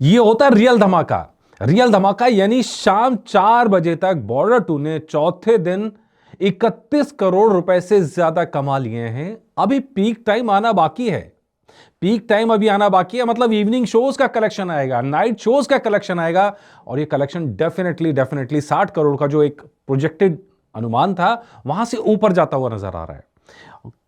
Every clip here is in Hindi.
ये होता है रियल धमाका। रियल धमाका यानी शाम 4 बजे तक बॉर्डर 2 ने चौथे दिन 31 करोड़ रुपए से ज्यादा कमा लिए हैं। अभी पीक टाइम आना बाकी है। पीक टाइम अभी आना बाकी है, मतलब इवनिंग शोज का कलेक्शन आएगा, नाइट शोज का कलेक्शन आएगा, और ये कलेक्शन डेफिनेटली डेफिनेटली 60 करोड़ का जो एक प्रोजेक्टेड अनुमान था वहां से ऊपर जाता हुआ नजर आ रहा है।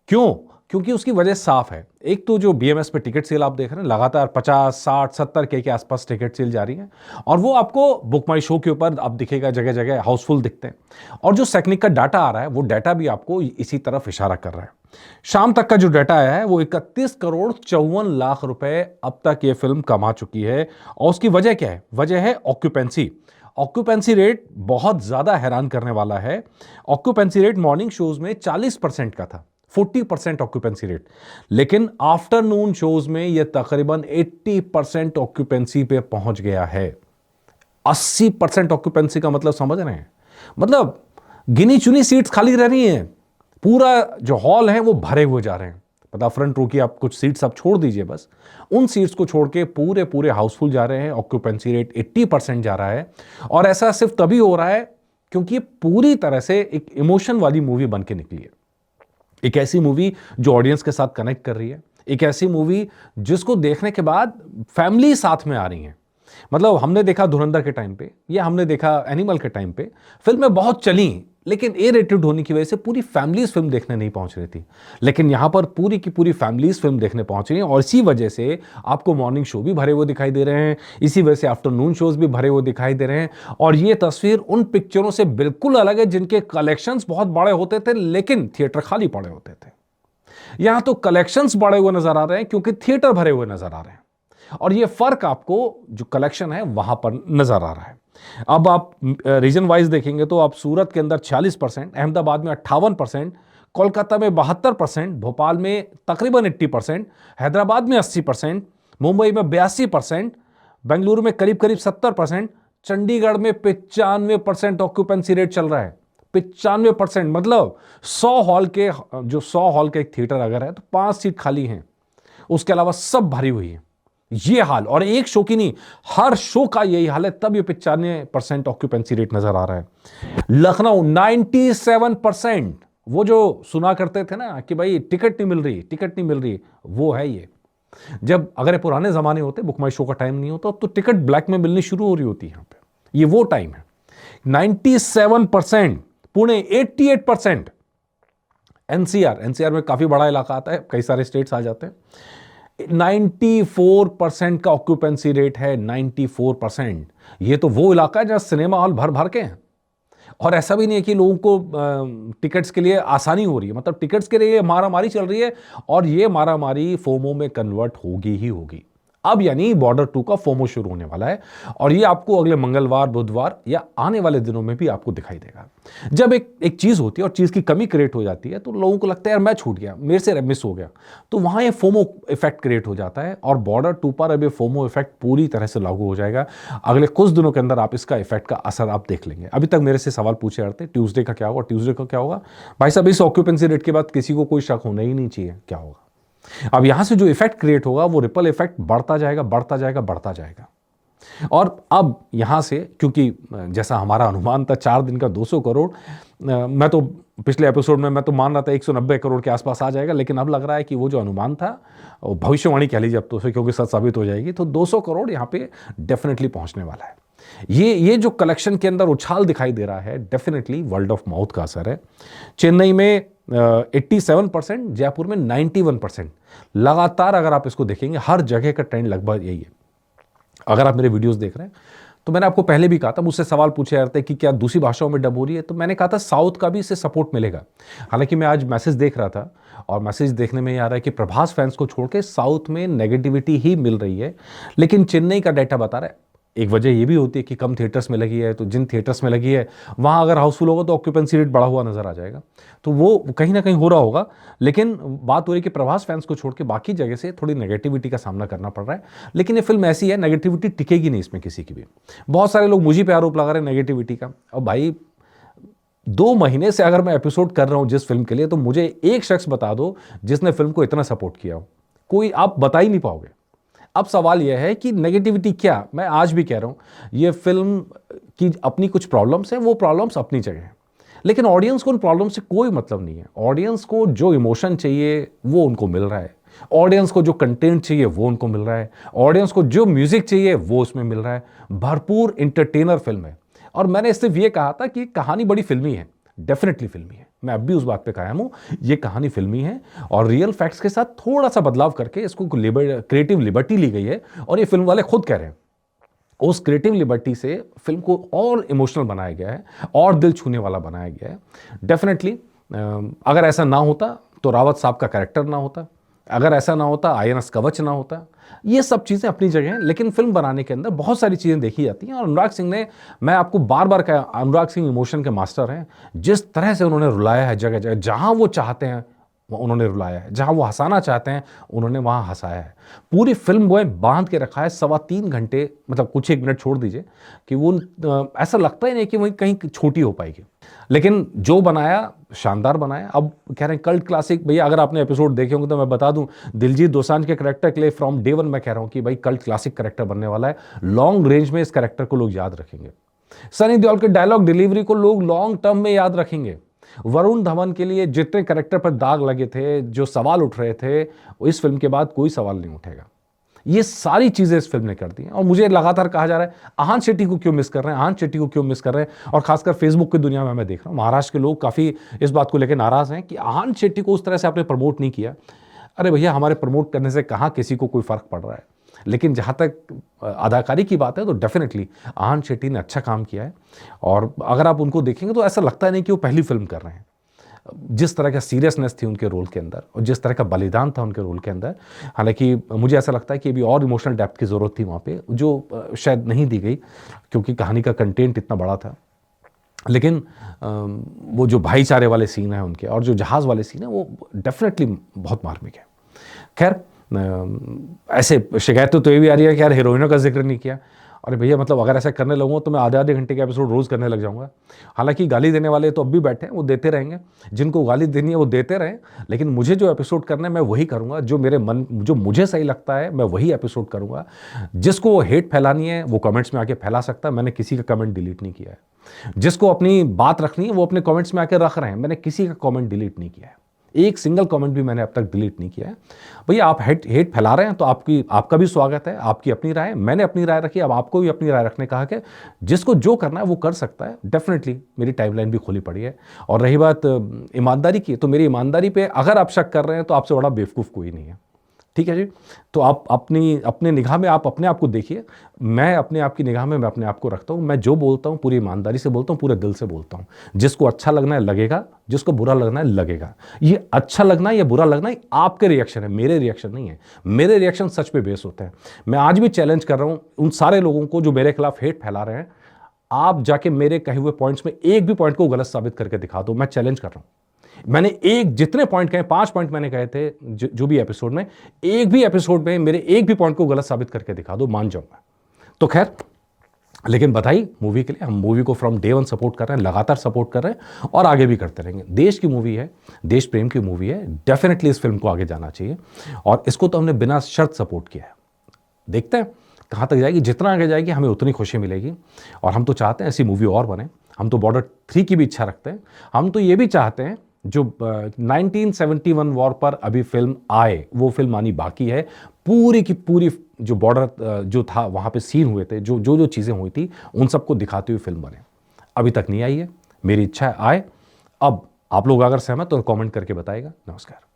क्यों? क्योंकि उसकी वजह साफ है। एक तो जो बीएमएस पे टिकट सेल आप देख रहे हैं, लगातार 50, 60, 70 के आसपास टिकट सेल जारी है, और वो आपको बुक माई शो के ऊपर अब दिखेगा, जगह जगह हाउसफुल दिखते हैं। और जो सेक्निक का डाटा आ रहा है वो डाटा भी आपको इसी तरफ इशारा कर रहा है। शाम तक का जो डाटा आया है वो 31 करोड़ 54 लाख रुपए अब तक ये फिल्म कमा चुकी है। और उसकी वजह क्या है? वजह है ऑक्यूपेंसी। ऑक्यूपेंसी रेट बहुत ज्यादा हैरान करने वाला है। ऑक्यूपेंसी रेट मॉर्निंग शोज में 40% का था, 40% ऑक्यूपेंसी रेट, लेकिन आफ्टरनून शोज में यह तकरीबन 80% ऑक्यूपेंसी पे पहुंच गया है। 80% ऑक्यूपेंसी का मतलब समझ रहे हैं? मतलब गिनी चुनी सीट्स खाली रह रही हैं, पूरा जो हॉल है वो भरे हुए जा रहे हैं। पता, फ्रंट रो की आप कुछ सीट्स आप छोड़ दीजिए, बस उन सीट्स को छोड़ के पूरे पूरे हाउसफुल जा रहे हैं। ऑक्यूपेंसी रेट 80% जा रहा है, और ऐसा सिर्फ तभी हो रहा है क्योंकि ये पूरी तरह से एक इमोशन वाली मूवी बन के निकली है। एक ऐसी मूवी जो ऑडियंस के साथ कनेक्ट कर रही है, एक ऐसी मूवी जिसको देखने के बाद फैमिली साथ में आ रही है। मतलब हमने देखा धुरंधर के टाइम पे, या हमने देखा एनिमल के टाइम पे, फिल्में बहुत चली, लेकिन ए रेटेड होने की वजह से पूरी फैमिलीज फिल्म देखने नहीं पहुंच रही थी। लेकिन यहां पर पूरी की पूरी फैमिलीज फिल्म देखने पहुंच रही हैं, और इसी वजह से आपको मॉर्निंग शो भी भरे हुए दिखाई दे रहे हैं, इसी वजह से आफ्टरनून शोज भी भरे हुए दिखाई दे रहे हैं। और ये तस्वीर उन पिक्चरों से बिल्कुल अलग है जिनके कलेक्शंस बहुत बड़े होते थे लेकिन थिएटर खाली पड़े होते थे। यहां तो कलेक्शंस बड़े हुए नजर आ रहे हैं क्योंकि थिएटर भरे हुए नजर आ रहे हैं, और ये फर्क आपको जो कलेक्शन है वहां पर नजर आ रहा है। अब आप रीजन वाइज देखेंगे तो आप सूरत के अंदर 46%, अहमदाबाद में 58%, कोलकाता में 72%, भोपाल में तकरीबन 80%, हैदराबाद में 80%, मुंबई में 82%, बेंगलुरु में करीब करीब 70%, चंडीगढ़ में 95% ऑक्यूपेंसी रेट चल रहा है। 95%, मतलब 100 हॉल के एक थिएटर अगर है तो 5 सीट खाली हैं, उसके अलावा सब भरी हुई है। ये हाल, और एक शो की नहीं, हर शो का यही हाल है, तब ये 95% ऑक्यूपेंसी रेट नजर आ रहा है। लखनऊ 97%। वो जो सुना करते थे ना कि भाई टिकट नहीं मिल रही, टिकट नहीं मिल रही, वो है ये। जब अगर ये पुराने जमाने होते, बुक माई शो का टाइम नहीं होता, तो टिकट ब्लैक में मिलनी शुरू हो रही होती है यहां पे। ये वो टाइम है। 97%। पुणे 88%। एनसीआर में काफी बड़ा इलाका आता है, कई सारे स्टेट्स आ जाते हैं। 94% का ऑक्यूपेंसी रेट है। 94%। ये तो वो इलाका है जहां सिनेमा हॉल भर भर के हैं, और ऐसा भी नहीं है कि लोगों को टिकट्स के लिए आसानी हो रही है, मतलब टिकट्स के लिए मारामारी चल रही है, और ये मारामारी फोमो में कन्वर्ट होगी ही होगी। अब यानी बॉर्डर 2 का फोमो शुरू होने वाला है, और ये आपको अगले मंगलवार, बुधवार या आने वाले दिनों में भी आपको दिखाई देगा। जब एक चीज होती है और चीज की कमी क्रिएट हो जाती है तो लोगों को लगता है यार मैं छूट गया, मेरे से मिस हो गया, तो वहां ये फोमो इफेक्ट क्रिएट हो जाता है, और बॉर्डर 2 पर अब ये फोमो इफेक्ट पूरी तरह से लागू हो जाएगा। अगले कुछ दिनों के अंदर आप इसका इफेक्ट का असर आप देख लेंगे। अभी तक मेरे से सवाल पूछे जाते ट्यूसडे का क्या होगा, ट्यूसडे का क्या होगा। भाई साहब, इस ऑक्यूपेंसी रेट के बाद किसी को कोई शक होना ही नहीं चाहिए क्या होगा। अब यहां से जो इफेक्ट क्रिएट होगा वो रिपल इफेक्ट बढ़ता जाएगा, बढ़ता जाएगा, बढ़ता जाएगा। और अब यहां से, क्योंकि जैसा हमारा अनुमान था 4 दिन का 200 करोड़, मैं तो पिछले एपिसोड में मैं तो मान रहा था 190 करोड़ के आसपास आ जाएगा, लेकिन अब लग रहा है कि वो जो अनुमान था, भविष्यवाणी कह लीजिए अब तो उसे, क्योंकि सच साबित हो जाएगी, तो 200 करोड़ यहां पे डेफिनेटली पहुंचने वाला है। ये जो कलेक्शन के अंदर उछाल दिखाई दे रहा है, डेफिनेटली वर्ल्ड ऑफ माउथ का असर है। चेन्नई में 87%, जयपुर में 91%। लगातार अगर आप इसको देखेंगे हर जगह का ट्रेंड लगभग यही है। अगर आप मेरे वीडियोस देख रहे हैं तो मैंने आपको पहले भी कहा था, मुझसे सवाल पूछे जाते हैं कि क्या दूसरी भाषाओं में डब हो रही है, तो मैंने कहा था साउथ का भी इससे सपोर्ट मिलेगा। हालांकि मैं आज मैसेज देख रहा था, और मैसेज देखने में ये आ रहा है कि प्रभास फैंस को छोड़ के साउथ में नेगेटिविटी ही मिल रही है। लेकिन चेन्नई का डाटा बता रहा है, एक वजह ये भी होती है कि कम थिएटर्स में लगी है, तो जिन थिएटर्स में लगी है वहाँ अगर हाउसफुल होगा तो ऑक्यूपेंसी रेट बढ़ा हुआ नजर आ जाएगा, तो वो कहीं ना कहीं हो रहा होगा। लेकिन बात हो रही है कि प्रभास फैंस को छोड़ के बाकी जगह से थोड़ी नेगेटिविटी का सामना करना पड़ रहा है। लेकिन ये फिल्म ऐसी है, नेगेटिविटी टिकेगी नहीं इसमें किसी की भी। बहुत सारे लोग मुझे पे आरोप लगा रहे हैं नेगेटिविटी का। अब भाई 2 महीने से अगर मैं एपिसोड कर रहा हूँ जिस फिल्म के लिए, तो मुझे एक शख्स बता दो जिसने फिल्म को इतना सपोर्ट किया हो। कोई आप बता ही नहीं पाओगे। अब सवाल यह है कि नेगेटिविटी क्या, मैं आज भी कह रहा हूं ये फिल्म की अपनी कुछ प्रॉब्लम्स हैं, वो प्रॉब्लम्स अपनी जगह हैं, लेकिन ऑडियंस को उन प्रॉब्लम से कोई मतलब नहीं है। ऑडियंस को जो इमोशन चाहिए वो उनको मिल रहा है, ऑडियंस को जो कंटेंट चाहिए वो उनको मिल रहा है, ऑडियंस को जो म्यूजिक चाहिए वो उसमें मिल रहा है। भरपूर इंटरटेनर फिल्म है। और मैंने सिर्फ ये कहा था कि कहानी बड़ी फिल्मी है, डेफिनेटली फिल्मी है, मैं अब भी उस बात पे कायम हूं, ये कहानी फिल्मी है और रियल फैक्ट्स के साथ थोड़ा सा बदलाव करके इसको क्रिएटिव लिबर्टी ली गई है। और ये फिल्म वाले खुद कह रहे हैं उस क्रिएटिव लिबर्टी से फिल्म को और इमोशनल बनाया गया है और दिल छूने वाला बनाया गया है। डेफिनेटली अगर ऐसा ना होता तो रावत साहब का कैरेक्टर ना होता, अगर ऐसा ना होता आईएनएस कवच ना होता। ये सब चीज़ें अपनी जगह हैं, लेकिन फिल्म बनाने के अंदर बहुत सारी चीज़ें देखी जाती हैं। और अनुराग सिंह ने, मैं आपको बार बार कहा, अनुराग सिंह इमोशन के मास्टर हैं। जिस तरह से उन्होंने रुलाया है जगह जगह, जहाँ वो चाहते हैं उन्होंने रुलाया है, जहाँ वो हंसाना चाहते हैं उन्होंने वहाँ हंसाया है। पूरी फिल्म वो बांध के रखा है 3.25 घंटे, मतलब कुछ एक मिनट छोड़ दीजिए कि वो ऐसा लगता ही नहीं कि वही कहीं छोटी हो पाएगी। लेकिन जो बनाया शानदार बनाया। अब कह रहे हैं कल्ट क्लासिक, भैया अगर आपने एपिसोड देखे होंगे तो मैं बता दूं, दिलजीत दोसांझ के कैरेक्टर के लिए फ्रॉम डे वन मैं कह रहा हूं कि भाई कल्ट क्लासिक कैरेक्टर बनने वाला है। लॉन्ग रेंज में इस कैरेक्टर को लोग याद रखेंगे। सनी देओल के डायलॉग डिलीवरी को लोग लॉन्ग टर्म में याद रखेंगे। वरुण धवन के लिए जितने कैरेक्टर पर दाग लगे थे, जो सवाल उठ रहे थे, इस फिल्म के बाद कोई सवाल नहीं उठेगा। ये सारी चीजें इस फिल्म ने कर दी हैं। और मुझे लगातार कहा जा रहा है आहान शेट्टी को क्यों मिस कर रहे हैं, आहान शेट्टी को क्यों मिस कर रहे हैं। और खासकर फेसबुक की दुनिया में मैं देख रहा हूं महाराष्ट्र के लोग काफी इस बात को लेकर नाराज हैं कि आहान शेट्टी को उस तरह से आपने प्रमोट नहीं किया। अरे भैया, हमारे प्रमोट करने से कहाँ किसी को कोई फर्क पड़ रहा है, लेकिन जहाँ तक अदाकारी की बात है तो डेफिनेटली आहान शेट्टी ने अच्छा काम किया है। और अगर आप उनको देखेंगे तो ऐसा लगता नहीं कि वो पहली फिल्म कर रहे हैं। जिस तरह का सीरियसनेस थी उनके रोल के अंदर और जिस तरह का बलिदान था उनके रोल के अंदर, हालांकि मुझे ऐसा लगता है कि अभी और इमोशनल डेप्थ की ज़रूरत थी वहाँ पे, जो शायद नहीं दी गई क्योंकि कहानी का कंटेंट इतना बड़ा था। लेकिन वो जो भाईचारे वाले सीन है उनके और जो जहाज़ वाले सीन है वो डेफिनेटली बहुत मार्मिक है। खैर, ऐसे शिकायतें तो ये भी आ रही है कि यार हीरोइनों का जिक्र नहीं किया। अरे भैया, मतलब अगर ऐसा करने लगूँ तो मैं आधे आधे घंटे के एपिसोड रोज़ करने लग जाऊंगा। हालांकि गाली देने वाले तो अब भी बैठे हैं, वो देते रहेंगे, जिनको गाली देनी है वो देते रहें, लेकिन मुझे जो एपिसोड करना है मैं वही करूंगा, जो मुझे सही लगता है मैं वही एपिसोड करूंगा। जिसको हेट फैलानी है वो कमेंट्स में आके फैला सकता है, मैंने किसी का कमेंट डिलीट नहीं किया है। जिसको अपनी बात रखनी है वो अपने कमेंट्स में आके रख रहे हैं, मैंने किसी का कमेंट डिलीट नहीं किया है। एक सिंगल कमेंट भी मैंने अब तक डिलीट नहीं किया है। भैया, आप हेट फैला रहे हैं तो आपका भी स्वागत है, आपकी अपनी राय, मैंने अपनी राय रखी, अब आपको भी अपनी राय रखने कहा कि जिसको जो करना है वो कर सकता है। डेफिनेटली मेरी टाइमलाइन भी खुली पड़ी है। और रही बात ईमानदारी की, तो मेरी ईमानदारी पे अगर आप शक कर रहे हैं तो आपसे बड़ा बेवकूफ़ कोई नहीं है। ठीक है जी। तो आप अपने निगाह में आप अपने आप को देखिए, मैं अपने आप की निगाह में मैं अपने आप को रखता हूँ। मैं जो बोलता हूँ पूरी ईमानदारी से बोलता हूँ, पूरे दिल से बोलता हूँ। जिसको अच्छा लगना है लगेगा, जिसको बुरा लगना है लगेगा। ये अच्छा लगना है या बुरा लगना है आपके रिएक्शन है, मेरे रिएक्शन नहीं है। मेरे रिएक्शन सच पे बेस होते हैं। मैं आज भी चैलेंज कर रहा हूँ उन सारे लोगों को जो मेरे खिलाफ हेट फैला रहे हैं, आप जाके मेरे कहे हुए पॉइंट्स में एक भी पॉइंट को गलत साबित करके दिखा दो। मैं चैलेंज कर रहा हूँ। मैंने जितने पॉइंट कहे, 5 पॉइंट मैंने कहे थे जो भी एपिसोड में, एक भी एपिसोड में मेरे एक भी पॉइंट को गलत साबित करके दिखा दो, मान जाऊंगा। तो खैर, लेकिन बताइए, मूवी के लिए हम मूवी को फ्रॉम डे वन सपोर्ट कर रहे हैं, लगातार सपोर्ट कर रहे हैं और आगे भी करते रहेंगे। देश की मूवी है, देश प्रेम की मूवी है, डेफिनेटली इस फिल्म को आगे जाना चाहिए और इसको तो हमने बिना शर्त सपोर्ट किया है। देखते हैं कहाँ तक जाएगी, जितना आगे जाएगी हमें उतनी खुशी मिलेगी। और हम तो चाहते हैं ऐसी मूवी और बने। हम तो बॉर्डर 3 की भी इच्छा रखते हैं। हम तो ये भी चाहते हैं जो 1971 वॉर पर अभी फिल्म आए, वो फिल्म आनी बाकी है। पूरी की पूरी जो बॉर्डर जो था वहाँ पे सीन हुए थे, जो चीज़ें हुई थी, उन सबको दिखाती हुई फिल्म बने। अभी तक नहीं आई है, मेरी इच्छा है आए। अब आप लोग अगर सहमत तो कमेंट करके बताइएगा। नमस्कार।